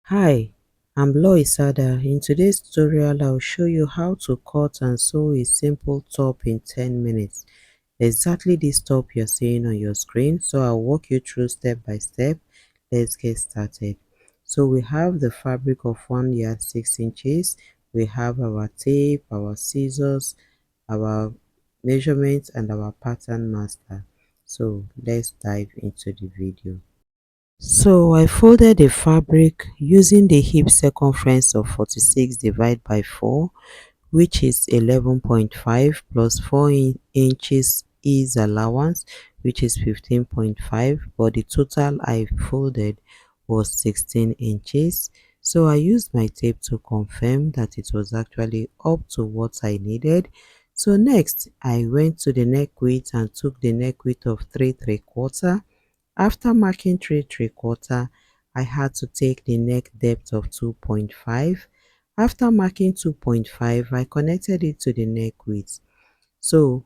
Hi, I'm Loisada. In today's tutorial, I'll show you how to cut and sew a simple top in 10 minutes. Exactly this top you're seeing on your screen, so I'll walk you through step by step. Let's get started. So we have the fabric of 1 yard 6 inches. We have our tape, our scissors, our measurements, and our pattern master. So let's dive into the video. So I folded the fabric using the hip circumference of 46 divided by 4, which is 11.5 plus 4 inches ease allowance, which is 15.5, but the total I folded was 16 inches. So I used my tape to confirm that it was actually up to what I needed. So next I went to the neck width and took the neck width of 3/3. After marking 3/3, I had to take the neck depth of 2.5. After marking 2.5, I connected it to the neck width. So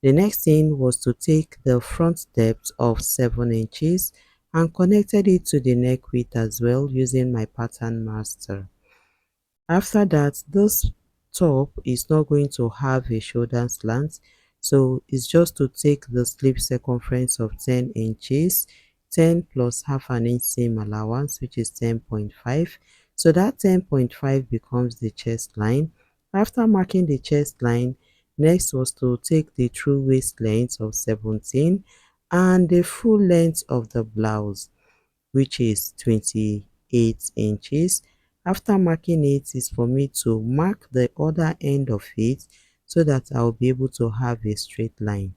the next thing was to take the front depth of 7 inches and connected it to the neck width as well using my pattern master. After that, this top is not going to have a shoulder slant, so it's just to take the sleeve circumference of 10 inches, 10 plus half an inch seam allowance, which is 10.5. So that 10.5 becomes the chest line. After marking the chest line, next was to take the true waist length of 17 and the full length of the blouse, which is 28 inches. After marking it is for me to mark the other end of it so that I'll be able to have a straight line.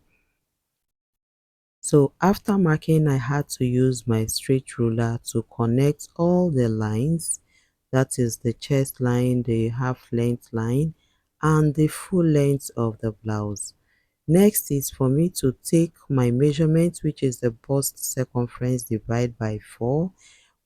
So after marking, I had to use my straight ruler to connect all the lines, that is the chest line, the half length line, and the full length of the blouse. Next is for me to take my measurement, which is the bust circumference divided by 4.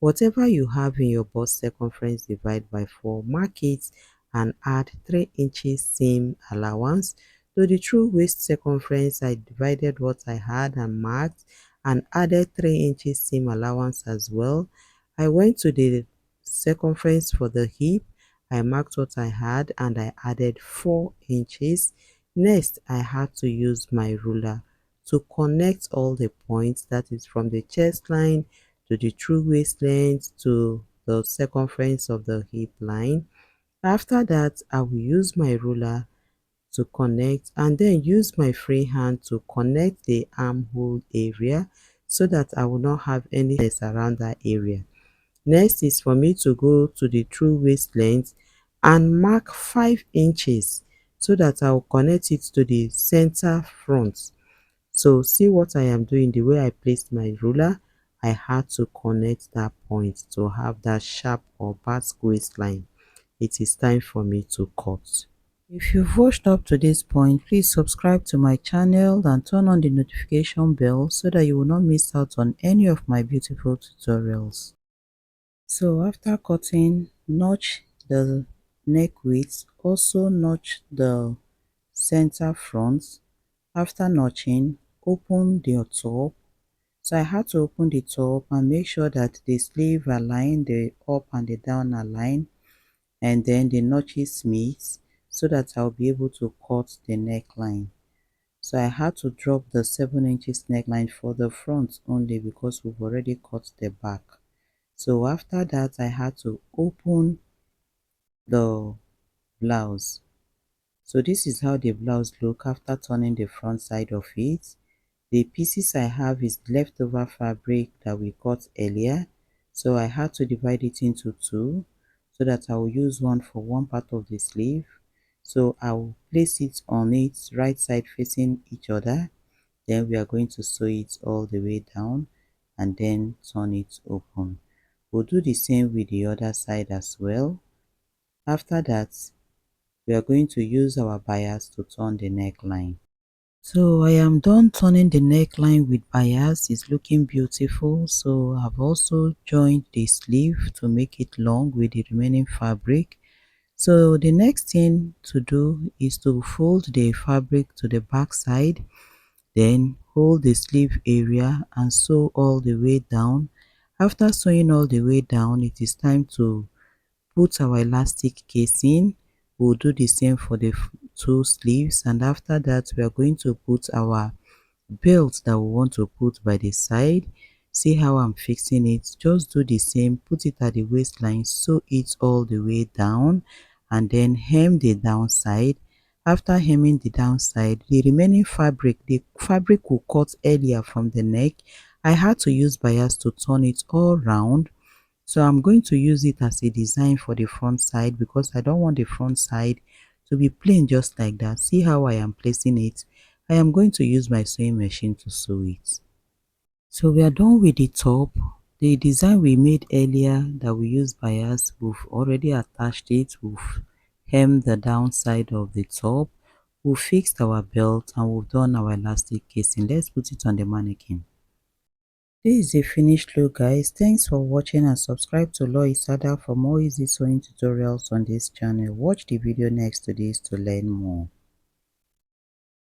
Whatever you have in your bust circumference divided by 4, mark it and add 3 inches seam allowance. To the true waist circumference, I divided what I had and marked and added 3 inches seam allowance as well. I went to the circumference for the hip. I marked what I had and I added 4 inches. Next, I had to use my ruler to connect all the points, that is from the chest line to the true waist length to the circumference of the hip line. After that, I will use my ruler to connect and then use my free hand to connect the armhole area so that I will not have any mess around that area. Next is for me to go to the true waist length and mark 5 inches so that I will connect it to the center front. So see what I am doing, the way I placed my ruler, I had to connect that point to have that sharp or bad waistline. It is time for me to cut. If you've watched up to this point, please subscribe to my channel and turn on the notification bell so that you will not miss out on any of my beautiful tutorials. So after cutting, notch the neck width, also notch the center front. After notching, open the top. So I had to open the top and make sure that the sleeve align, the up and the down align, and then the notches meet so that I'll be able to cut the neckline. So I had to drop the 7 inches neckline for the front only because we've already cut the back. So after that, I had to open the blouse. So this is how the blouse look after turning the front side of it. The pieces I have is leftover fabric that we cut earlier, so I had to divide it into two so that I will use one for one part of the sleeve. So I will place it on its right side facing each other. Then we are going to sew it all the way down and then turn it open. We'll do the same with the other side as well. After that, we are going to use our bias to turn the neckline. So I am done turning the neckline with bias. It's looking beautiful. So I've also joined the sleeve to make it long with the remaining fabric. So the next thing to do is to fold the fabric to the back side, then hold the sleeve area and sew all the way down After sewing all the way down, it is time to put our elastic casing. We'll do the same for the two sleeves, and after that we are going to put our belt that we want to put by the side. See how I'm fixing it? Just do the same, put it at the waistline, sew it all the way down, and then hem the downside. After hemming the downside, the remaining fabric, the fabric we cut earlier from the neck, I had to use bias to turn it all round. So I'm going to use it as a design for the front side because I don't want the front side to be plain just like that. See how I am placing it? I am going to use my sewing machine to sew it. So we are done with the top. The design we made earlier that we used bias, we've already attached it. We've hemmed the downside of the top. We've fixed our belt and we've done our elastic casing. Let's put it on the mannequin. This is a finished look, guys. Thanks for watching and subscribe to Lois Sada for more easy sewing tutorials on this channel. Watch the video next to this to learn more.